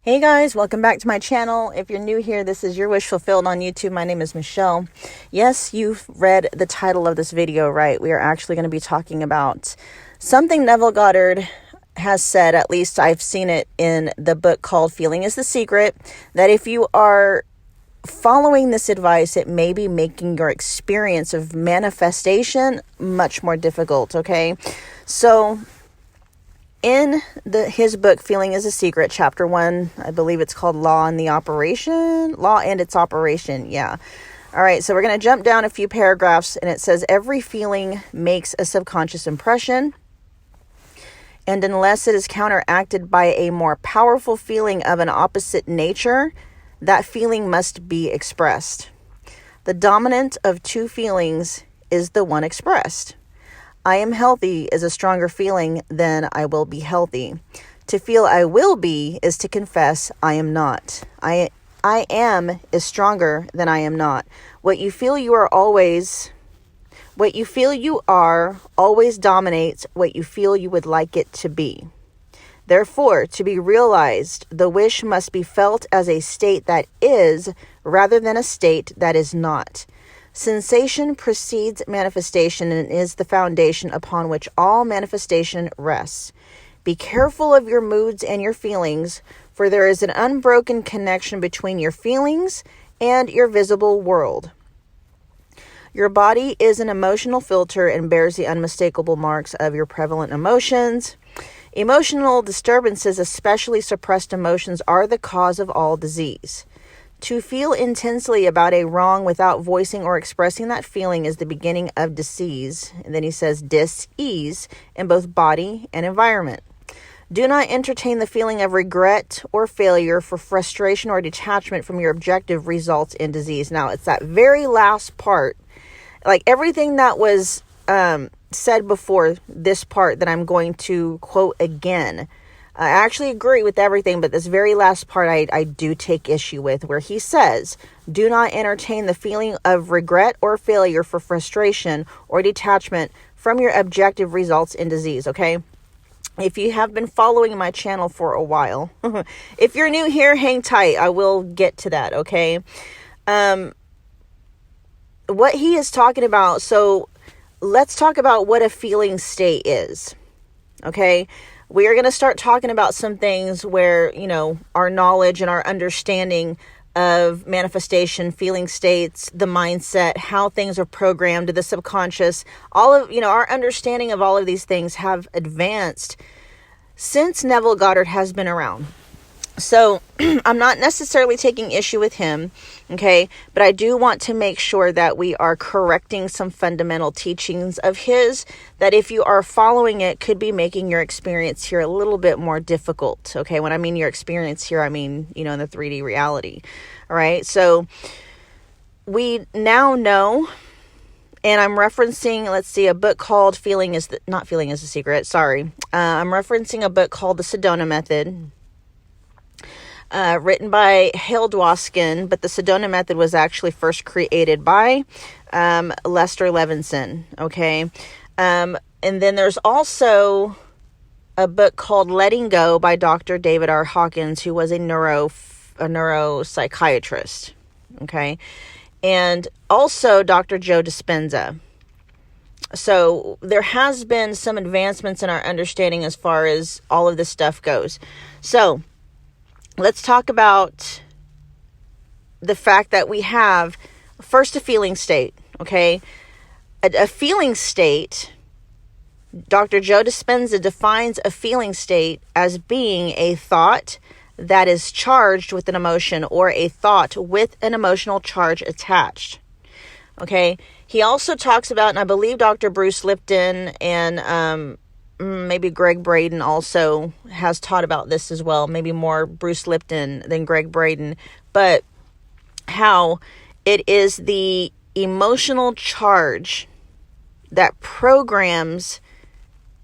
Hey guys, welcome back to my channel. If you're new here, this is Your Wish Fulfilled on YouTube. My name is Michelle. Yes, you've read the title of this video right. We are actually going to be talking about something Neville Goddard has said, at least I've seen it in the book called Feeling is the Secret, that if you are following this advice, it may be making your experience of manifestation much more difficult, okay? So in his book, Feeling is a Secret, chapter 1, I believe it's called Law and its Operation. Yeah. All right. So we're going to jump down a few paragraphs, and it says, every feeling makes a subconscious impression. And unless it is counteracted by a more powerful feeling of an opposite nature, that feeling must be expressed. The dominant of two feelings is the one expressed. I am healthy is a stronger feeling than I will be healthy. To feel I will be is to confess I am not. I am is stronger than I am not. What you feel you are always dominates what you feel you would like it to be. Therefore, to be realized, the wish must be felt as a state that is rather than a state that is not. Sensation precedes manifestation and is the foundation upon which all manifestation rests. Be careful of your moods and your feelings, for there is an unbroken connection between your feelings and your visible world. Your body is an emotional filter and bears the unmistakable marks of your prevalent emotions. Emotional disturbances, especially suppressed emotions, are the cause of all disease. To feel intensely about a wrong without voicing or expressing that feeling is the beginning of disease. And then he says dis-ease in both body and environment. Do not entertain the feeling of regret or failure, for frustration or detachment from your objective results in disease. Now, it's that very last part, like everything that was said before this part that I'm going to quote again. I actually agree with everything, but this very last part I do take issue with, where he says, do not entertain the feeling of regret or failure, for frustration or detachment from your objective results in disease, okay? If you have been following my channel for a while, if you're new here, hang tight. I will get to that, okay? What he is talking about, so let's talk about what a feeling state is, okay? We are going to start talking about some things where, our knowledge and our understanding of manifestation, feeling states, the mindset, how things are programmed, the subconscious, all of, our understanding of all of these things have advanced since Neville Goddard has been around. So I'm not necessarily taking issue with him, okay? But I do want to make sure that we are correcting some fundamental teachings of his that, if you are following it, could be making your experience here a little bit more difficult, okay? When I mean your experience here, I mean, in the 3D reality, all right? So we now know, and I'm referencing, a book called not Feeling is the Secret, sorry. I'm referencing a book called The Sedona Method, written by Hale Dwoskin, but the Sedona Method was actually first created by Lester Levinson, okay? And then there's also a book called Letting Go by Dr. David R. Hawkins, who was a neuropsychiatrist, okay? And also Dr. Joe Dispenza. So there has been some advancements in our understanding as far as all of this stuff goes. So let's talk about the fact that we have first a feeling state, okay? A feeling state, Dr. Joe Dispenza defines a feeling state as being a thought that is charged with an emotion, or a thought with an emotional charge attached, okay? He also talks about, and I believe Dr. Bruce Lipton and maybe Greg Braden also has taught about this as well. Maybe more Bruce Lipton than Greg Braden. But how it is the emotional charge that programs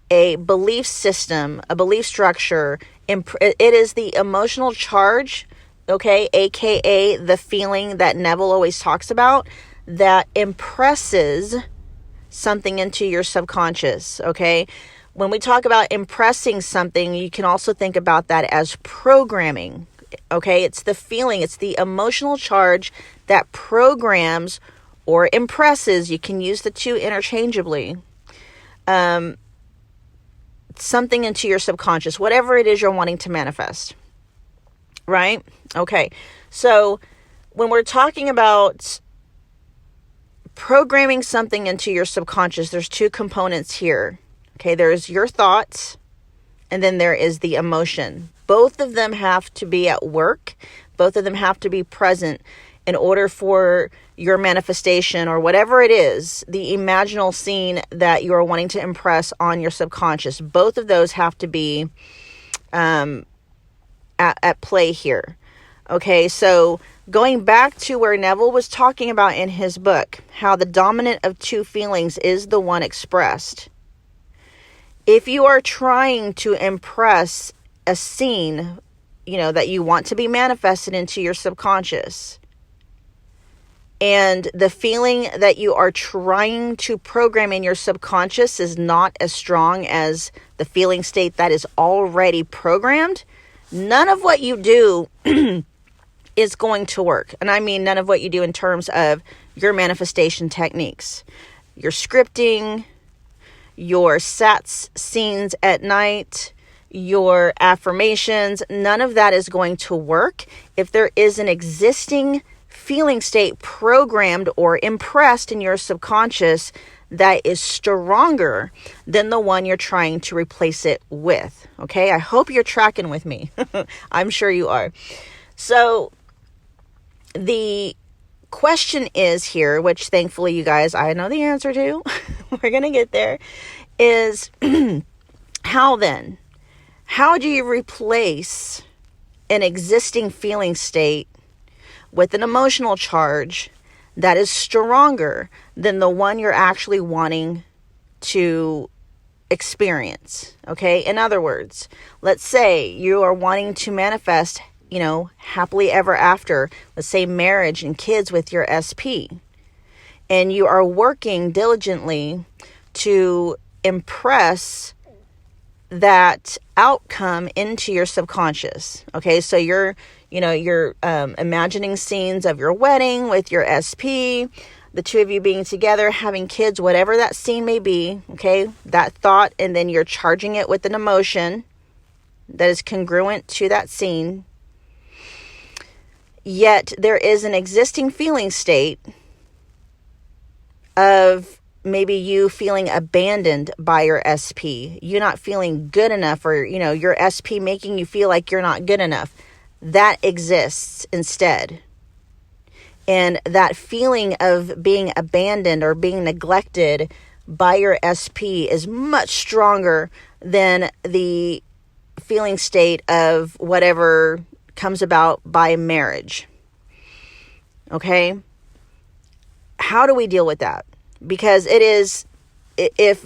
a belief system, a belief structure. It is the emotional charge, okay, aka the feeling that Neville always talks about, that impresses something into your subconscious, okay? When we talk about impressing something, you can also think about that as programming. Okay, it's the feeling, it's the emotional charge that programs or impresses, you can use the two interchangeably, something into your subconscious, whatever it is you're wanting to manifest. Right? Okay, so when we're talking about programming something into your subconscious, there's two components here. Okay, there's your thoughts, and then there is the emotion. Both of them have to be at work. Both of them have to be present in order for your manifestation or whatever it is, the imaginal scene that you are wanting to impress on your subconscious. Both of those have to be at play here. Okay, so going back to where Neville was talking about in his book, how the dominant of two feelings is the one expressed. If you are trying to impress a scene, that you want to be manifested into your subconscious, and the feeling that you are trying to program in your subconscious is not as strong as the feeling state that is already programmed, none of what you do is going to work. And I mean none of what you do in terms of your manifestation techniques, your scripting, your sats scenes at night, your affirmations. None of that is going to work if there is an existing feeling state programmed or impressed in your subconscious that is stronger than the one you're trying to replace it with. Okay, I hope you're tracking with me. I'm sure you are. So the question is here, which thankfully you guys, I know the answer to, we're going to get there, is how then? How do you replace an existing feeling state with an emotional charge that is stronger than the one you're actually wanting to experience? Okay, in other words, let's say you are wanting to manifest, happily ever after, let's say marriage and kids with your SP, and you are working diligently to impress that outcome into your subconscious. Okay, so you're imagining scenes of your wedding with your SP, the two of you being together, having kids, whatever that scene may be. Okay, that thought, and then you're charging it with an emotion that is congruent to that scene. Yet there is an existing feeling state of maybe you feeling abandoned by your SP, you not feeling good enough, or, your SP making you feel like you're not good enough. That exists instead. And that feeling of being abandoned or being neglected by your SP is much stronger than the feeling state of whatever comes about by marriage. Okay? How do we deal with that? Because it is, if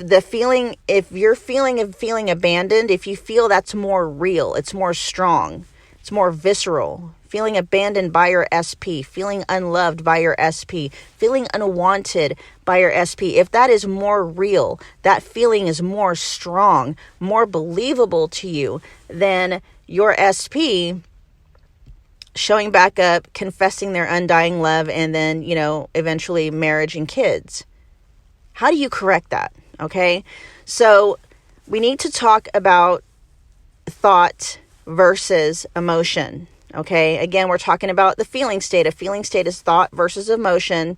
you're feeling abandoned, if you feel that's more real, it's more strong, it's more visceral, feeling abandoned by your SP, feeling unloved by your SP, feeling unwanted by your SP, if that is more real, that feeling is more strong, more believable to you than your SP showing back up, confessing their undying love, and then, eventually marriage and kids. How do you correct that? Okay, so we need to talk about thought versus emotion. Okay, again, we're talking about the feeling state. A feeling state is thought versus emotion.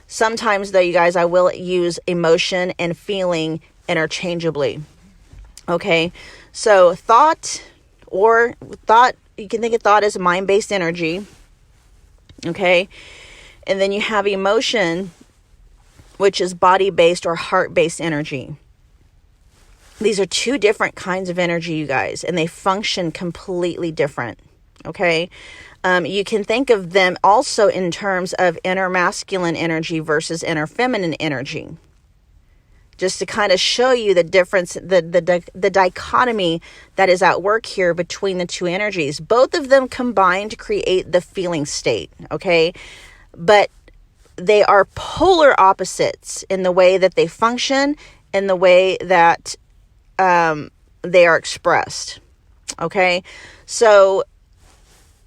Sometimes, though, you guys, I will use emotion and feeling interchangeably. Okay, so thought, you can think of thought as mind-based energy. Okay, and then you have emotion, which is body-based or heart-based energy. These are two different kinds of energy, you guys, and they function completely different, okay? You can think of them also in terms of inner masculine energy versus inner feminine energy, just to kind of show you the difference, the dichotomy that is at work here between the two energies. Both of them combined create the feeling state, okay? But they are polar opposites in the way that they function, in the way that they are expressed. Okay, so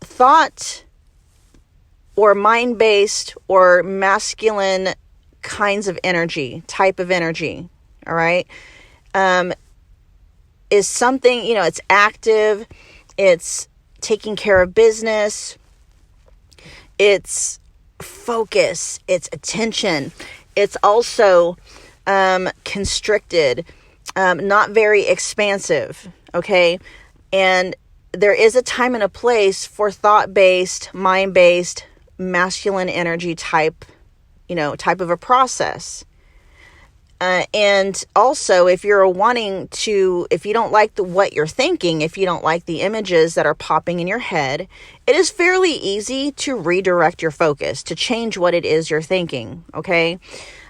thought or mind-based or masculine kinds of energy, type of energy, all right, is something, it's active, it's taking care of business, it's focus, it's attention, it's also constricted, not very expansive, okay? And there is a time and a place for thought-based, mind-based, masculine energy type of a process. And also, if you don't like what you're thinking, if you don't like the images that are popping in your head, it is fairly easy to redirect your focus, to change what it is you're thinking, okay?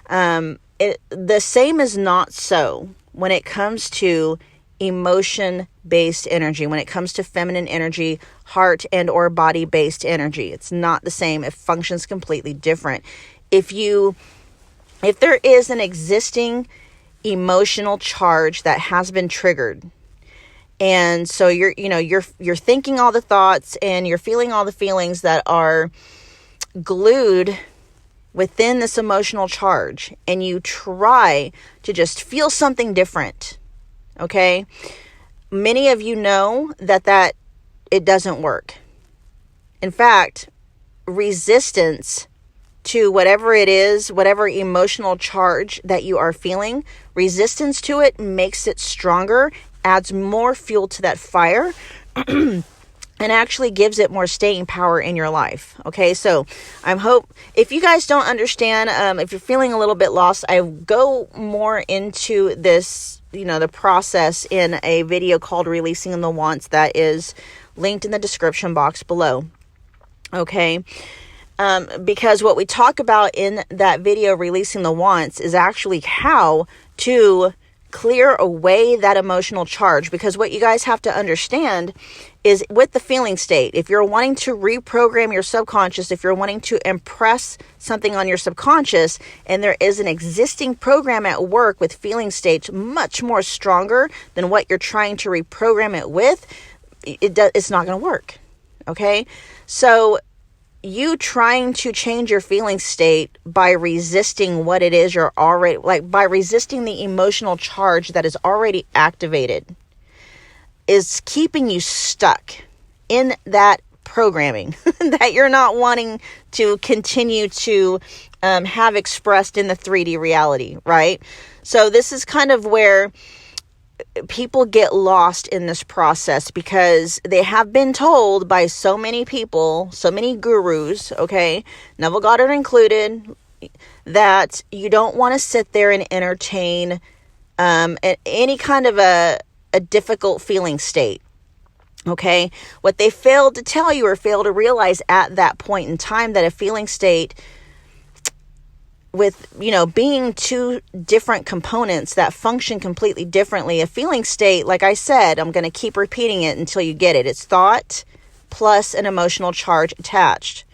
The same is not so when it comes to emotion-based energy, when it comes to feminine energy, heart and or body-based energy. It's not the same. It functions completely different. If there is an existing emotional charge that has been triggered, and so you're thinking all the thoughts and you're feeling all the feelings that are glued within this emotional charge, and you try to just feel something different, okay? Many of you know that it doesn't work. In fact, resistance to whatever it is, whatever emotional charge that you are feeling, resistance to it makes it stronger, adds more fuel to that fire, and actually gives it more staying power in your life. Okay, so if you guys don't understand, if you're feeling a little bit lost, I go more into this, the process in a video called Releasing the Wants that is linked in the description box below. Okay. Because what we talk about in that video, Releasing the Wants, is actually how to clear away that emotional charge. Because what you guys have to understand is with the feeling state, if you're wanting to reprogram your subconscious, if you're wanting to impress something on your subconscious, and there is an existing program at work with feeling states much more stronger than what you're trying to reprogram it with, it's not going to work. Okay? So you trying to change your feeling state by resisting what it is you're already, by resisting the emotional charge that is already activated, is keeping you stuck in that programming that you're not wanting to continue to have expressed in the 3D reality, right? So this is kind of where people get lost in this process, because they have been told by so many people, so many gurus, okay, Neville Goddard included, that you don't want to sit there and entertain any kind of a difficult feeling state. Okay, what they failed to tell you or failed to realize at that point in time, that a feeling state with, being two different components that function completely differently. A feeling state, like I said, I'm going to keep repeating it until you get it. It's thought plus an emotional charge attached.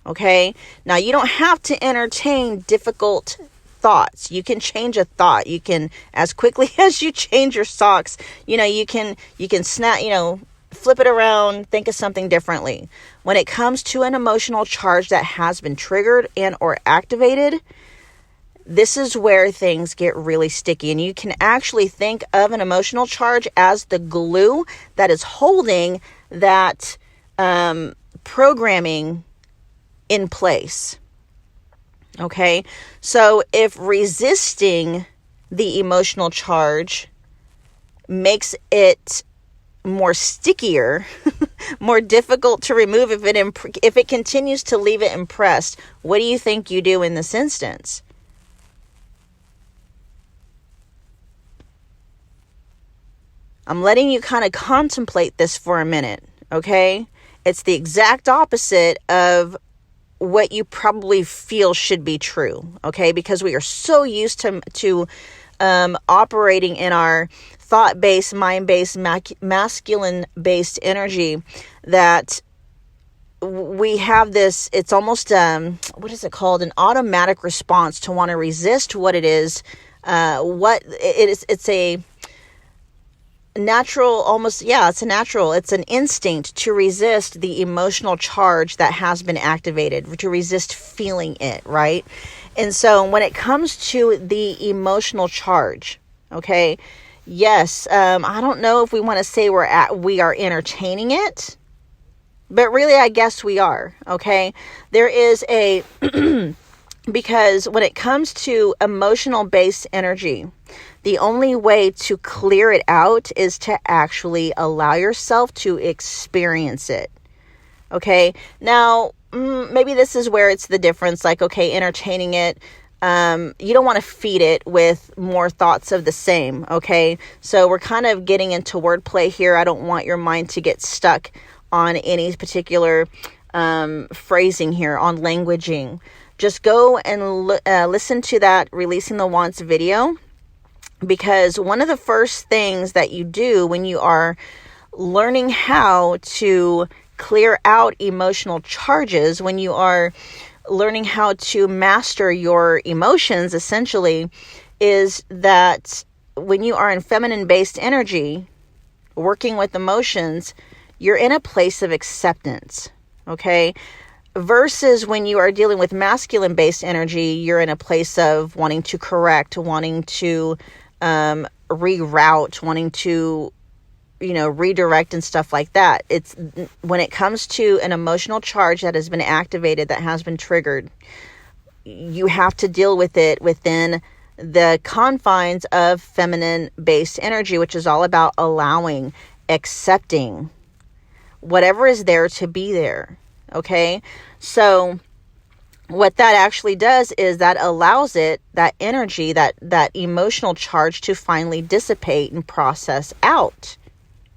Okay. Now you don't have to entertain difficult thoughts. You can change a thought. You can, as quickly as you change your socks, you can snap, flip it around, think of something differently. When it comes to an emotional charge that has been triggered and or activated, this is where things get really sticky. And you can actually think of an emotional charge as the glue that is holding that programming in place. Okay, so if resisting the emotional charge makes it more stickier, more difficult to remove, if it continues to leave it impressed, what do you think you do in this instance? I'm letting you kind of contemplate this for a minute, okay? It's the exact opposite of what you probably feel should be true, okay? Because we are so used to operating in our thought-based, mind-based, masculine-based energy that we have this, it's almost, what is it called? An automatic response to want to resist what it is, it's natural, almost, yeah, it's a natural, it's an instinct to resist the emotional charge that has been activated, to resist feeling it, right? And so when it comes to the emotional charge, okay, yes, I don't know if we want to say we are entertaining it, but really, I guess we are, okay? There is a, because when it comes to emotional-based energy, the only way to clear it out is to actually allow yourself to experience it. Okay. Now, maybe this is where it's the difference. Like, okay, entertaining it. You don't want to feed it with more thoughts of the same. Okay. So we're kind of getting into wordplay here. I don't want your mind to get stuck on any particular phrasing here, on languaging. Just go and listen to that Releasing the Wants video. Because one of the first things that you do when you are learning how to clear out emotional charges, when you are learning how to master your emotions, essentially, is that when you are in feminine-based energy, working with emotions, you're in a place of acceptance, okay? Versus when you are dealing with masculine-based energy, you're in a place of wanting to correct, wanting to reroute, wanting to, redirect and stuff like that. It's when it comes to an emotional charge that has been activated, that has been triggered, you have to deal with it within the confines of feminine-based energy, which is all about allowing, accepting whatever is there to be there. Okay. So what that actually does is that allows it, that energy, that emotional charge to finally dissipate and process out,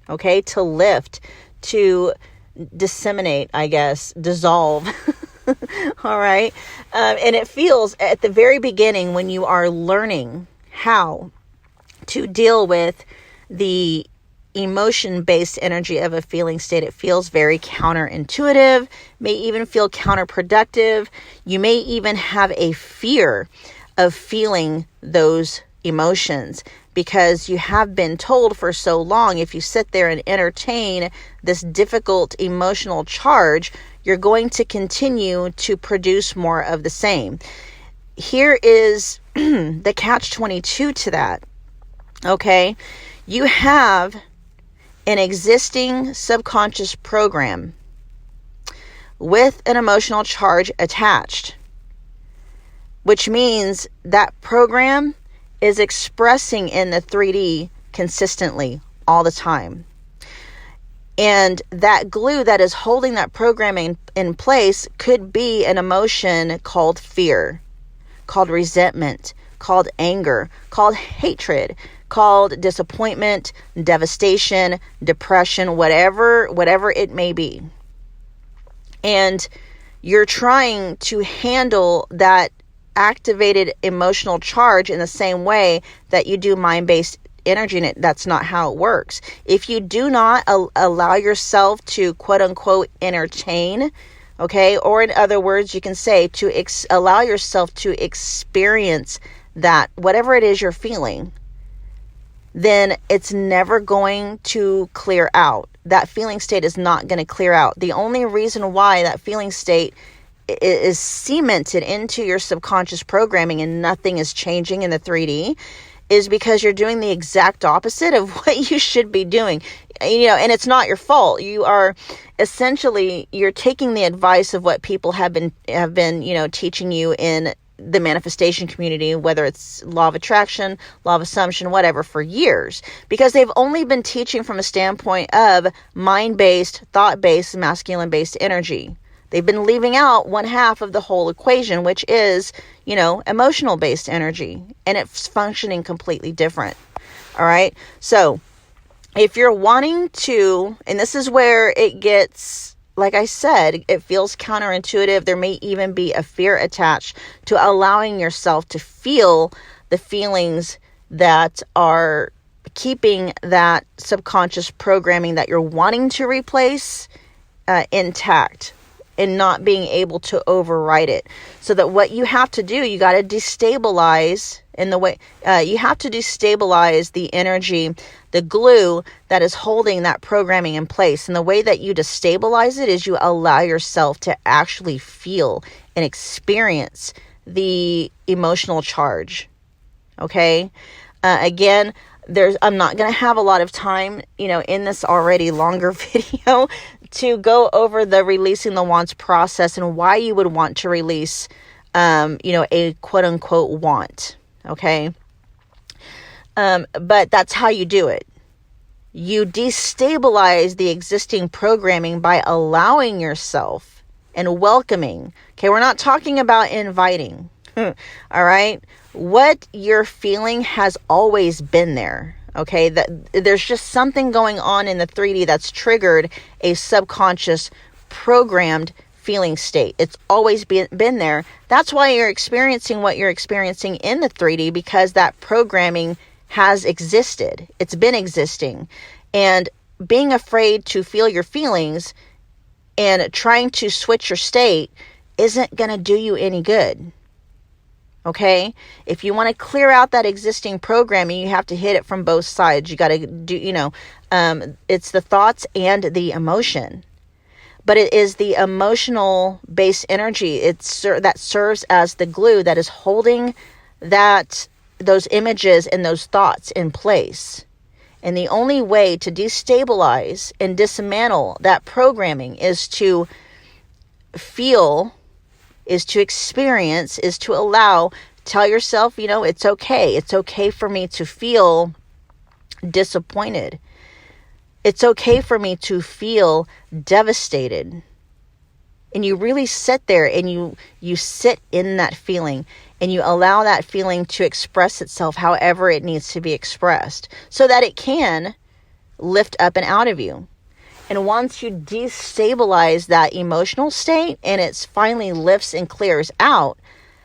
okay, to lift, to disseminate, I guess, dissolve, all right? And it feels at the very beginning when you are learning how to deal with the emotion-based energy of a feeling state, it feels very counterintuitive, may even feel counterproductive. You may even have a fear of feeling those emotions because you have been told for so long, if you sit there and entertain this difficult emotional charge, you're going to continue to produce more of the same. Here is the catch-22 to that, okay? You have an existing subconscious program with an emotional charge attached, which means that program is expressing in the 3D consistently all the time. And that glue that is holding that programming in place could be an emotion called fear, called resentment, called anger, called hatred, called disappointment, devastation, depression, whatever it may be. And you're trying to handle that activated emotional charge in the same way that you do mind-based energy, and that's not how it works. If you do not allow yourself to quote unquote entertain, okay, or in other words, you can say to allow yourself to experience that, whatever it is you're feeling, then it's never going to clear out. That feeling state is not going to clear out. The only reason why that feeling state is cemented into your subconscious programming and nothing is changing in the 3D is because you're doing the exact opposite of what you should be doing. And it's not your fault. You are essentially, you're taking the advice of what people have been, teaching you in the manifestation community, whether it's law of attraction, law of assumption, whatever, for years, because they've only been teaching from a standpoint of mind-based, thought-based, masculine-based energy. They've been leaving out one half of the whole equation, which is, emotional-based energy, and it's functioning completely different. All right. So if you're wanting to, and this is where it gets, like I said, it feels counterintuitive. There may even be a fear attached to allowing yourself to feel the feelings that are keeping that subconscious programming that you're wanting to replace intact. and not being able to override it. So that what you have to do, you got to destabilize in the way, you have to destabilize the energy, the glue that is holding that programming in place. And the way that you destabilize it is you allow yourself to actually feel and experience the emotional charge. Okay. Again, I'm not going to have a lot of time, in this already longer video to go over the releasing the wants process and why you would want to release, a quote unquote want. Okay. But that's how you do it. You destabilize the existing programming by allowing yourself and welcoming. Okay. We're not talking about inviting. All right. What you're feeling has always been there. Okay. That there's just something going on in the 3D that's triggered a subconscious programmed feeling state. It's always been there. That's why you're experiencing what you're experiencing in the 3D, because that programming has existed. It's been existing. And being afraid to feel your feelings and trying to switch your state isn't going to do you any good. Okay. If you want to clear out that existing programming, you have to hit it from both sides. You got to do, it's the thoughts and the emotion, but it is the emotional based energy. That serves as the glue that is holding those images and those thoughts in place. And the only way to destabilize and dismantle that programming is to feel, is to experience, is to allow. Tell yourself, it's okay. It's okay for me to feel disappointed. It's okay for me to feel devastated. And you really sit there and you sit in that feeling and you allow that feeling to express itself however it needs to be expressed so that it can lift up and out of you. And once you destabilize that emotional state and it finally lifts and clears out,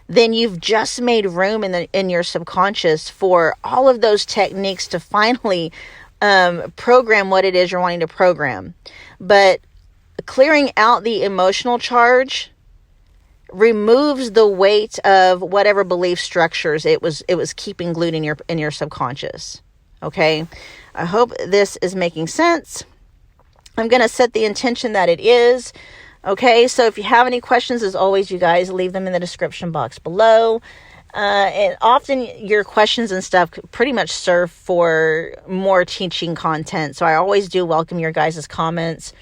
then you've just made room in your subconscious for all of those techniques to finally program what it is you're wanting to program. But clearing out the emotional charge removes the weight of whatever belief structures it was keeping glued in your subconscious. Okay, I hope this is making sense. I'm going to set the intention that it is. Okay, so if you have any questions, as always, you guys leave them in the description box below. And often your questions and stuff pretty much serve for more teaching content. So I always do welcome your guys' comments,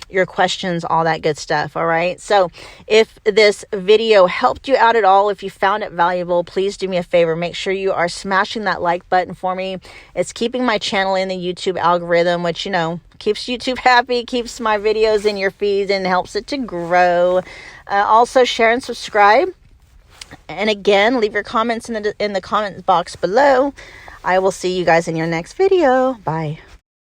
your questions, all that good stuff. All right. So if this video helped you out at all, if you found it valuable, please do me a favor. Make sure you are smashing that like button for me. It's keeping my channel in the YouTube algorithm, which, keeps YouTube happy, keeps my videos in your feeds and helps it to grow. Also share and subscribe. And again, leave your comments in the comment box below. I will see you guys in your next video. Bye.